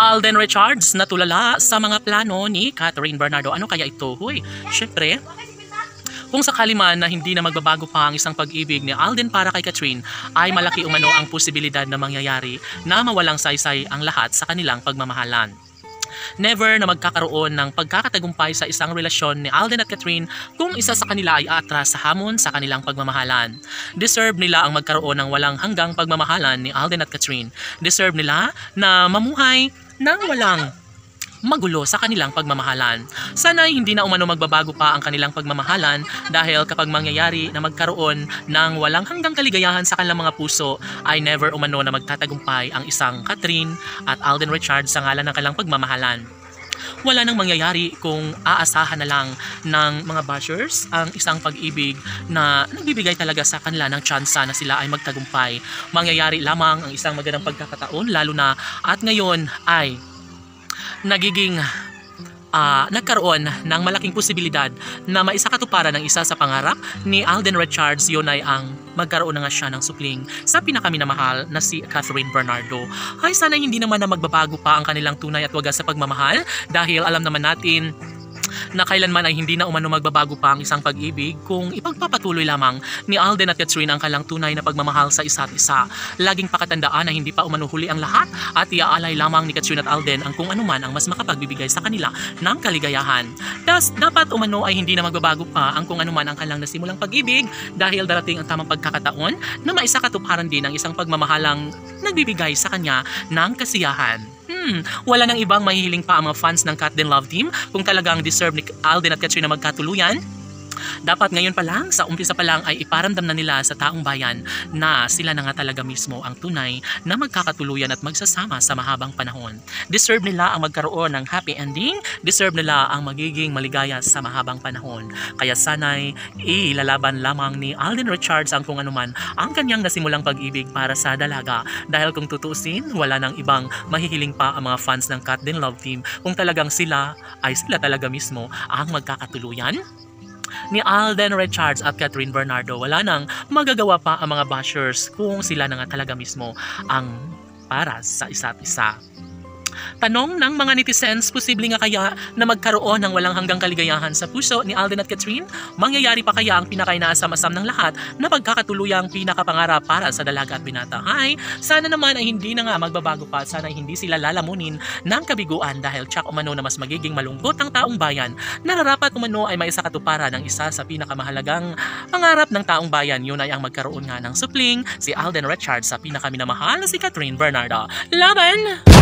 Alden Richards natulala sa mga plano ni Catherine Bernardo. Ano kaya ito? Huy, syempre, kung sakali man na hindi na magbabago pa ang isang pag-ibig ni Alden para kay Catherine, ay malaki umano ang posibilidad na mangyayari na mawalang saysay ang lahat sa kanilang pagmamahalan. Never na magkakaroon ng pagkakatagumpay sa isang relasyon ni Alden at Catherine kung isa sa kanila ay aatras sa hamon sa kanilang pagmamahalan. Deserve nila ang magkaroon ng walang hanggang pagmamahalan ni Alden at Catherine. Deserve nila na mamuhay ng walang magulo sa kanilang pagmamahalan. Sana'y hindi na umano magbabago pa ang kanilang pagmamahalan dahil kapag mangyayari na magkaroon ng walang hanggang kaligayahan sa kanilang mga puso ay never umano na magtatagumpay ang isang Catherine at Alden Richards sa ngalan ng kanilang pagmamahalan. Wala nang mangyayari kung aasahan na lang ng mga bashers ang isang pag-ibig na nagbibigay talaga sa kanila ng tsansa na sila ay magtagumpay. Mangyayari lamang ang isang magandang pagkakataon lalo na at ngayon ay nagiging nagkaroon ng malaking posibilidad na maisakatuparan ng isa sa pangarap ni Alden Richards. Yun ay ang magkaroon na nga siya ng supling sa pinakaminamahal na si Catherine Bernardo. Ay sana hindi naman na magbabago pa ang kanilang tunay at wagas sa pagmamahal dahil alam naman natin na kailanman ay hindi na umano magbabago pa ang isang pag-ibig kung ipagpapatuloy lamang ni Alden at Catherine ang kanilang tunay na pagmamahal sa isa't isa. Laging pakatandaan na hindi pa umano huli ang lahat at iaalay lamang ni Catherine at Alden ang kung anuman ang mas makapagbibigay sa kanila ng kaligayahan. Thus, dapat umano ay hindi na magbabago pa ang kung anuman ang kanilang nasimulang pag-ibig dahil darating ang tamang pagkakataon na maisakatuparan din ang isang pagmamahalang nagbibigay sa kanya ng kasiyahan. Wala nang ibang mahihiling pa ang mga fans ng Cat Den Love Team kung talagang deserve ni Alden at Catherine na magkatuluyan. Dapat ngayon pa lang, sa umpisa pa lang ay iparamdam na nila sa taong bayan na sila na nga talaga mismo ang tunay na magkakatuluyan at magsasama sa mahabang panahon. Deserve nila ang magkaroon ng happy ending, deserve nila ang magiging maligaya sa mahabang panahon. Kaya sana'y ilalaban lamang ni Alden Richards ang kung anuman ang kanyang nasimulang pag-ibig para sa dalaga. Dahil kung tutusin, wala nang ibang mahihiling pa ang mga fans ng Cat Den Love Team kung talagang sila talaga mismo ang magkakatuluyan ni Alden Richards at Catherine Bernardo. Wala nang magagawa pa ang mga bashers kung sila na nga talaga mismo ang para sa isa't isa. Tanong ng mga netizens, posible nga kaya na magkaroon ng walang hanggang kaligayahan sa puso ni Alden at Catherine? Mangyayari pa kaya ang pinakainaasam-asam ng lahat na pagkakatuluyang pinakapangarap para sa dalaga at binata? Ay, sana naman ay hindi na nga magbabago pa, sana ay hindi sila lalamunin ng kabiguan dahil tsak umano na mas magiging malungkot ang taong bayan. Nararapat umano ay maisakatuparan ng isa sa pinakamahalagang pangarap ng taong bayan. Yun ay ang magkaroon nga ng supling si Alden Richards sa pinakaminamahal na si Catherine Bernardo. Laban!